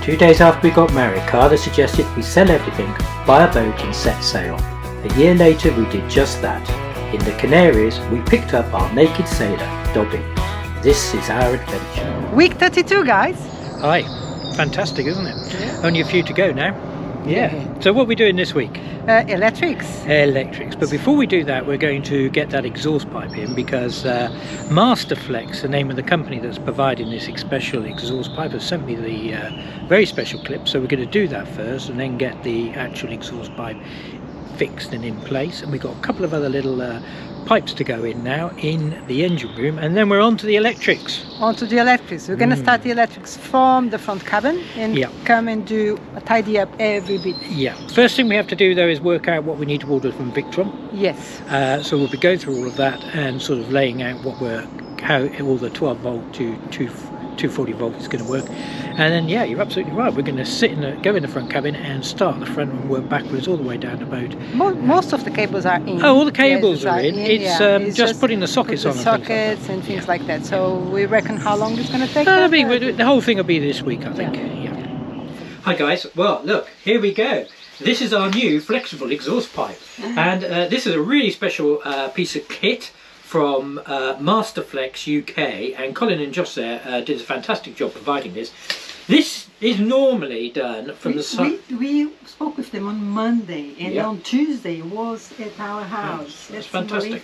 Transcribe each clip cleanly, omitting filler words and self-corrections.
2 days after we got married, Carla suggested we sell everything, buy a boat and set sail. A year later we did just that. In the Canaries we picked up our naked sailor, Dobby. This is our adventure. Week 32, guys. Hi, fantastic isn't it? Yeah. Only a few to go now. Yeah. So what are we doing this week? Electrics. Electrics. But before we do that, we're going to get that exhaust pipe in because MasterFlex, the name of the company that's providing this special exhaust pipe, has sent me the very special clip. So we're going to do that first and then get the actual exhaust pipe fixed and in place. And we've got a couple of other little pipes to go in now in the engine room, and then we're on to the electrics. We're going to start the electrics from the front cabin and come and do a tidy up every bit. Yeah. First thing we have to do though is work out what we need to order from Victron. Yes. So we'll be going through all of that and sort of laying out how all the 12 volt to 240 volt is going to work. And then yeah, you're absolutely right, we're going to go in the front cabin and start at the front and work backwards all the way down the boat. Most of the cables are in. Oh, all the cables are in. It's just putting the sockets on. Sockets and things like that. So we reckon how long it's going to take? The whole thing will be this week, I think. Yeah. Hi guys, well look, here we go. This is our new flexible exhaust pipe, and this is a really special piece of kit from MasterFlex UK, and Colin and Josh there did a fantastic job providing this. This is normally done from the side. We spoke with them on Monday, and on Tuesday was at our house. That's fantastic.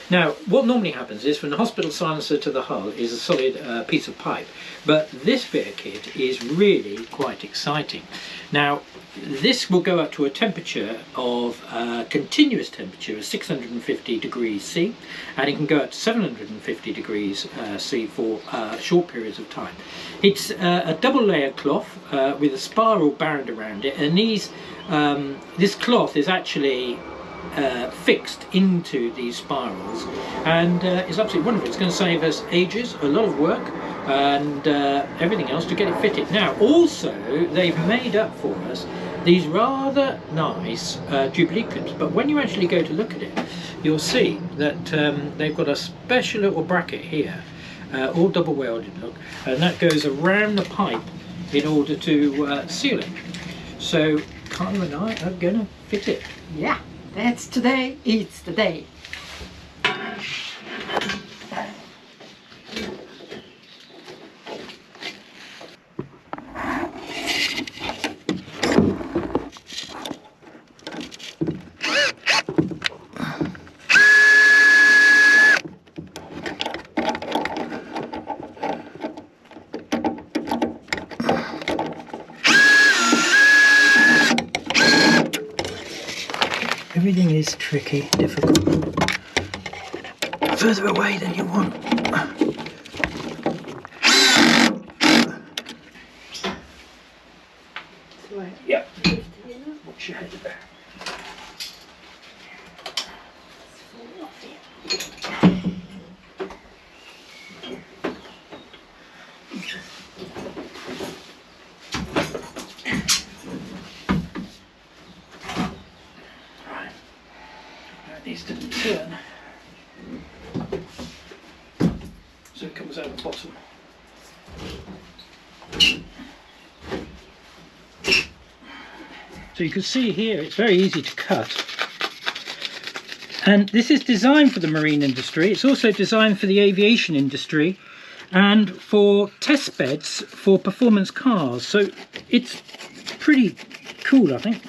Now, what normally happens is from the hospital silencer to the hull is a solid piece of pipe, but this bit of kit is really quite exciting. Now, this will go up to a temperature of continuous temperature of 650 degrees C, and it can go up to 750 degrees C for short periods of time. It's a double layer cloth with a spiral band around it, and this cloth is actually fixed into these spirals, and it's absolutely wonderful. It's going to save us ages, a lot of work, and everything else to get it fitted. Now also they've made up for us these rather nice Jubilee clips, but when you actually go to look at it, you'll see that they've got a special little bracket here, all double welded, look, and that goes around the pipe in order to seal it. So Carla and I are going to fit it. Yeah, that's today, it's the day. Everything is tricky, difficult. Further away than you want. Yep. Watch your head there. Needs to turn so it comes out the bottom. So you can see here it's very easy to cut, and this is designed for the marine industry. It's also designed for the aviation industry and for test beds for performance cars, so it's pretty cool, I think.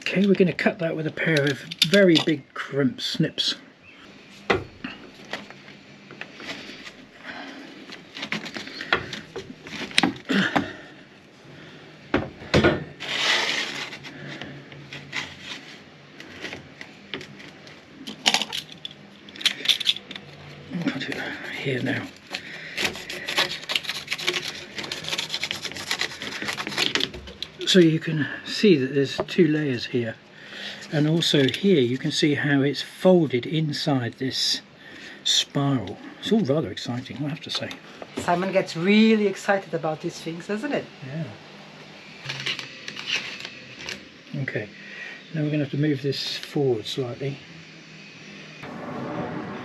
Okay, we're going to cut that with a pair of very big crimp snips. Cut it here now. So you can see that there's two layers here, and also here you can see how it's folded inside this spiral. It's all rather exciting, I have to say. Simon gets really excited about these things, doesn't it? Yeah. Okay, now we're going to have to move this forward slightly.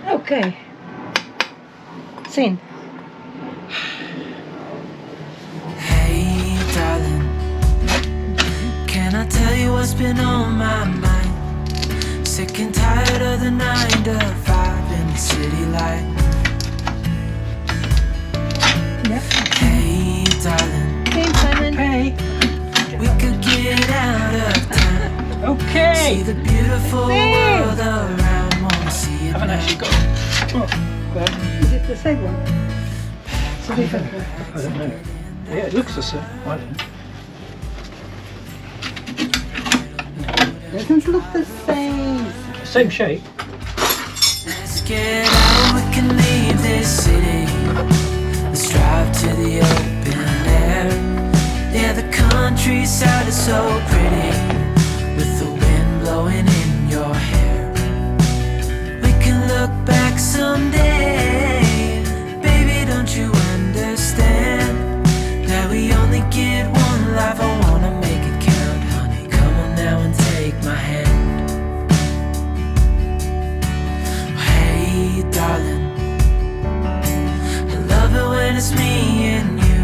Okay. Scene. Hey, I tell you what's been on my mind? Sick and tired of the 9 to 5 in the city light. Hey, darling. Hey, Simon. Hey. We could get out of town. Okay. See the beautiful world around. Wanna see it Haven't now. actually got. Is it the same one? It's a different one. I don't know. Yeah, it looks the same. I don't know. Doesn't look the same. Same shape. Let's get out, we can leave this city. Let's drive to the open air. Yeah, the countryside is so pretty, with the wind blowing in your hair. We can look back someday. Baby, don't you understand that we only get one life? I wanna make it count, honey. Come on now and take my hand. Hey, darling, I love it when it's me and you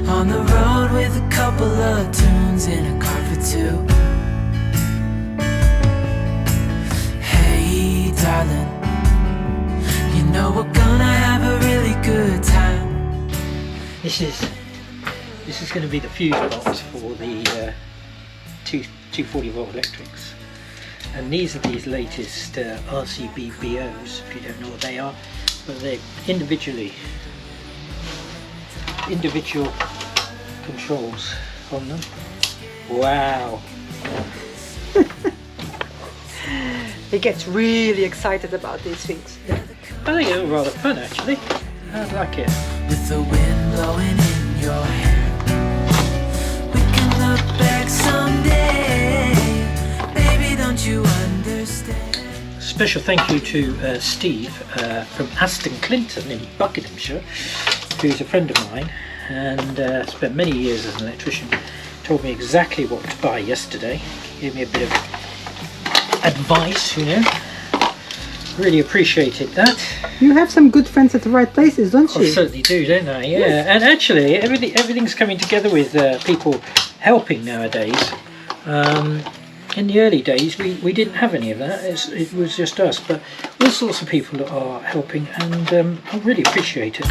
on the road with a couple of tunes in a car for two. Hey, darling, you know we're gonna have a really good time. This is going to be the fuse box for the 240 volt electrics, and these are these latest RCB BOs. If you don't know what they are, but they're individual controls on them. Wow. He gets really excited about these things. I think it's rather fun actually. I like it. With the wind blowing in your hair, we can look back someday. Baby, don't you understand? Special thank you to Steve from Aston Clinton in Buckinghamshire, who's a friend of mine and spent many years as an electrician. Told me exactly what to buy yesterday. Gave me a bit of advice, you know. Really appreciated that. You have some good friends at the right places, don't you? I certainly do, don't I? Yeah. And actually, everything's coming together with people helping nowadays. In the early days, we didn't have any of that. It was just us, but all sorts of people are helping, and I really appreciate it.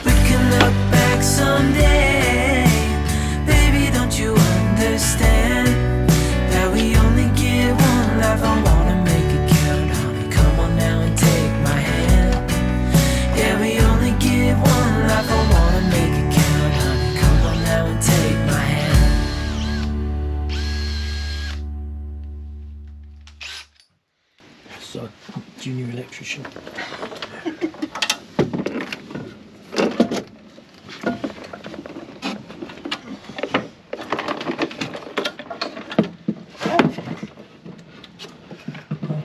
We can look back someday. Baby, don't you understand that we only get one life? I wanna make it count, honey. Come on now and take my hand. Yeah, we only get one life. I wanna make it count, honey. Come on now and take my hand. So, junior electrician.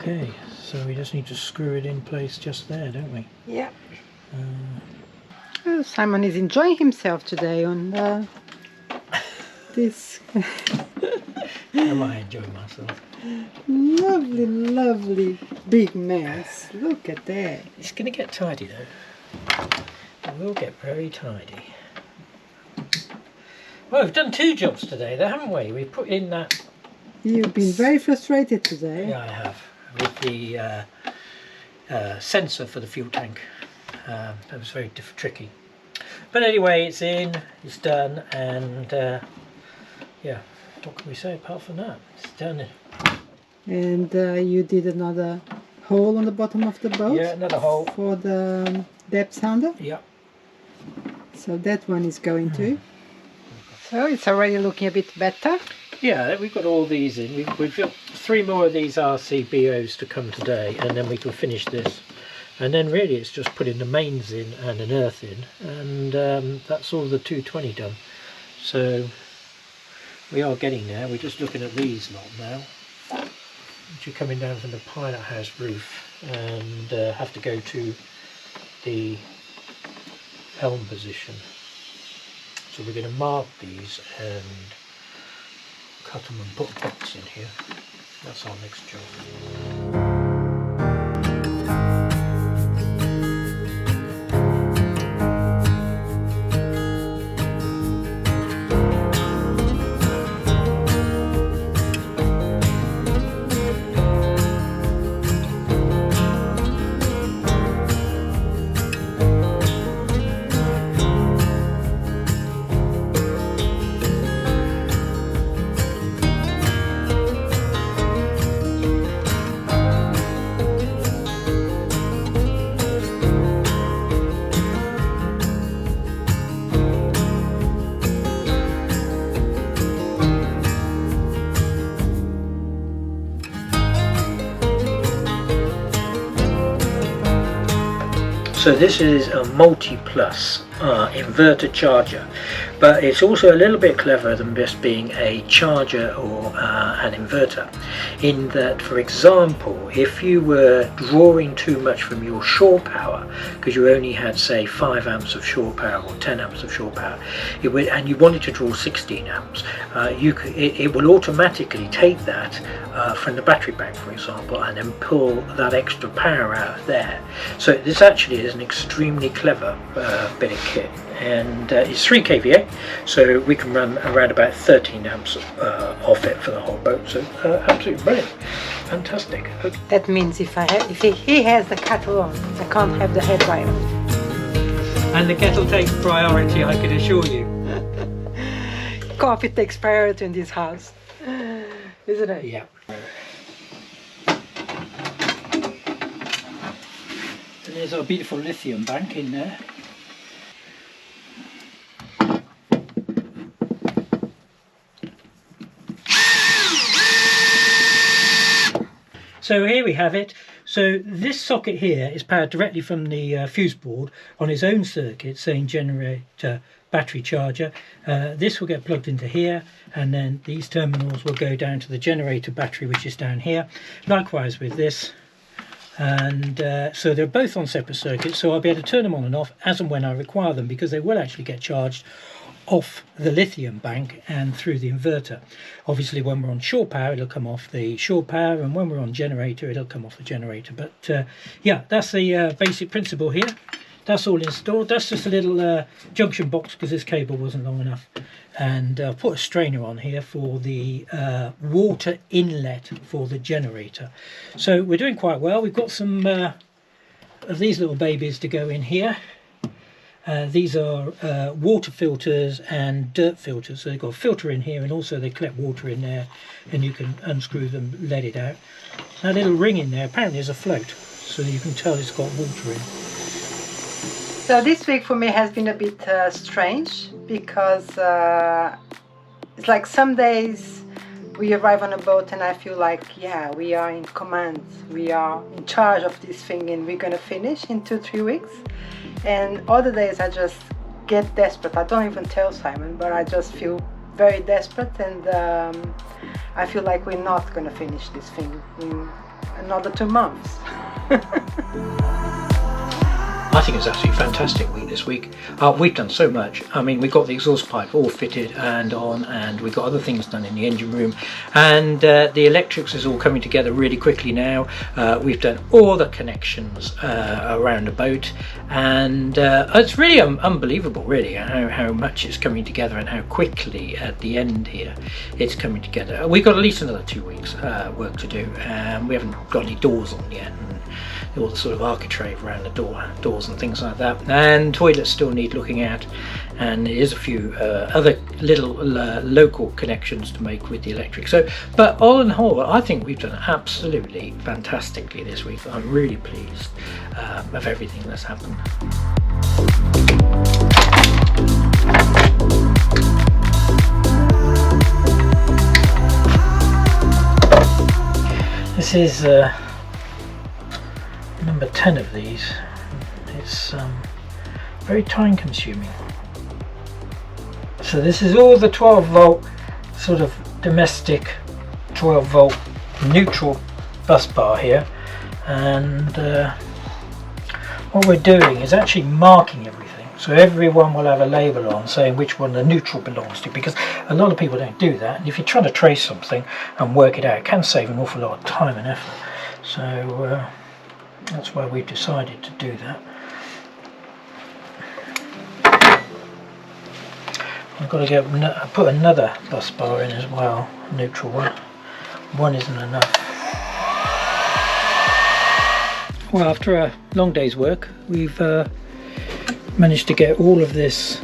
Okay, so we just need to screw it in place just there, don't we? Yeah. Oh, Simon is enjoying himself today on this Am I enjoying myself? lovely, lovely big mess. Look at that. It's going to get tidy though. It will get very tidy. Well, we've done 2 jobs today though, haven't we? We put in that... You've been very frustrated today. Yeah, I have. With the sensor for the fuel tank. That was very tricky. But anyway, it's in, it's done, and yeah, what can we say apart from that? It's done. And you did another hole on the bottom of the boat? Yeah, another hole. For the depth sounder? Yeah. So that one is going to. So it's already looking a bit better. Yeah, we've got all these in. We've got 3 more of these RCBOs to come today, and then we can finish this. And then really it's just putting the mains in and an earth in, and that's all the 220 done. So we are getting there. We're just looking at these lot now, which are coming down from the pilot house roof, and have to go to the helm position. So we're going to mark these and cut them and put a box in here. That's our next job. So this is a multi-plus inverter charger, but it's also a little bit cleverer than just being a charger or an inverter, in that, for example, if you were drawing too much from your shore power, because you only had, say, 5 amps of shore power or 10 amps of shore power, and you wanted to draw 16 amps, it will automatically take that from the battery bank, for example, and then pull that extra power out of there. So this actually is an extremely clever bit of kit, and it's 3 kVA, so we can run around about 13 amps off it for the whole boat. So absolutely brilliant, fantastic. Okay. That means if he has the kettle on, I can't have the head dryer. And the kettle takes priority, I can assure you. Coffee takes priority in this house, isn't it? Yeah. So there's our beautiful lithium bank in there. So here we have it. So this socket here is powered directly from the fuse board on its own circuit, saying generator battery charger. This will get plugged into here, and then these terminals will go down to the generator battery, which is down here. Likewise with this. And so they're both on separate circuits, so I'll be able to turn them on and off as and when I require them, because they will actually get charged off the lithium bank and through the inverter. Obviously when we're on shore power it'll come off the shore power, and when we're on generator it'll come off the generator. But yeah, that's the basic principle here. That's all installed. That's just a little junction box because this cable wasn't long enough, and I'll put a strainer on here for the water inlet for the generator. So we're doing quite well. We've got some of these little babies to go in here. These are water filters and dirt filters, so they've got a filter in here, and also they collect water in there, and you can unscrew them, let it out. That little ring in there apparently is a float, so you can tell it's got water in. So this week for me has been a bit strange, because it's like some days we arrive on a boat and I feel like, yeah, we are in command, we are in charge of this thing, and we're gonna finish in 2-3 weeks. And other days I just get desperate. I don't even tell Simon, but I just feel very desperate, and I feel like we're not gonna finish this thing in another 2 months. I think it's absolutely fantastic week this week. We've done so much. I mean, we've got the exhaust pipe all fitted and on, and we've got other things done in the engine room, and the electrics is all coming together really quickly now. We've done all the connections around the boat, and it's really unbelievable really how much it's coming together and how quickly at the end here it's coming together. We've got at least another 2 weeks work to do, and we haven't got any doors on yet, and all the sort of architrave around the doors and things like that, and toilets still need looking at, and there's a few other little local connections to make with the electric. So, but all in all, I think we've done absolutely fantastically this week. I'm really pleased of everything that's happened. This is number 10 of these. It's very time consuming. So this is all the 12 volt sort of domestic 12 volt neutral bus bar here, and what we're doing is actually marking everything, so everyone will have a label on saying which one the neutral belongs to, because a lot of people don't do that, and if you're trying to trace something and work it out, it can save an awful lot of time and effort. So that's why we've decided to do that. I've got to put another bus bar in as well, neutral one. One isn't enough. Well, after a long day's work, we've managed to get all of this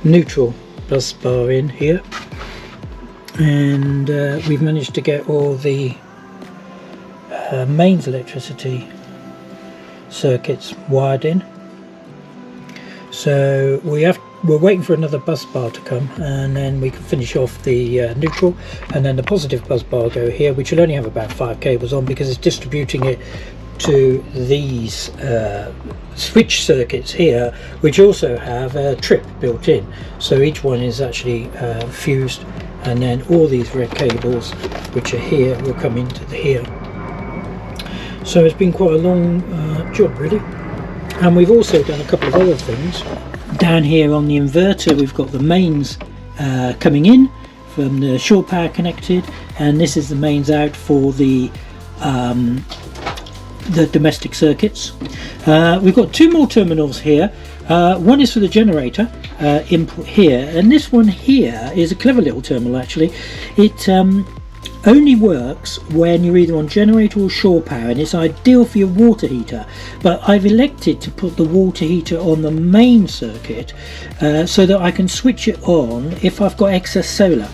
neutral bus bar in here, and we've managed to get all the mains electricity circuits wired in. So we're waiting for another bus bar to come, and then we can finish off the neutral, and then the positive bus bar go here, which will only have about 5 cables on because it's distributing it to these switch circuits here, which also have a trip built in, so each one is actually fused, and then all these red cables which are here will come into here. So it's been quite a long job really. And we've also done a couple of other things. Down here on the inverter we've got the mains coming in from the shore power connected, and this is the mains out for the domestic circuits. We've got two more terminals here. One is for the generator input here, and this one here is a clever little terminal actually. It only works when you're either on generator or shore power, and it's ideal for your water heater, but I've elected to put the water heater on the main circuit so that I can switch it on if I've got excess solar.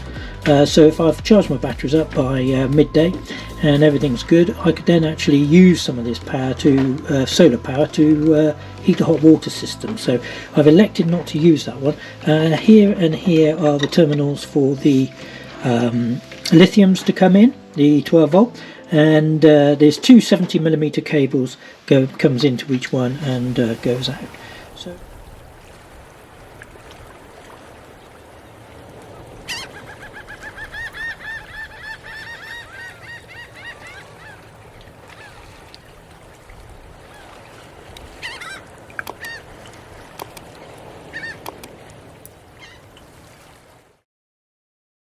So if I've charged my batteries up by midday and everything's good, I could then actually use some of this power to solar power to heat the hot water system. So I've elected not to use that one. Here and here are the terminals for the lithiums to come in, the 12 volt, and there's two 70mm cables comes into each one and goes out. So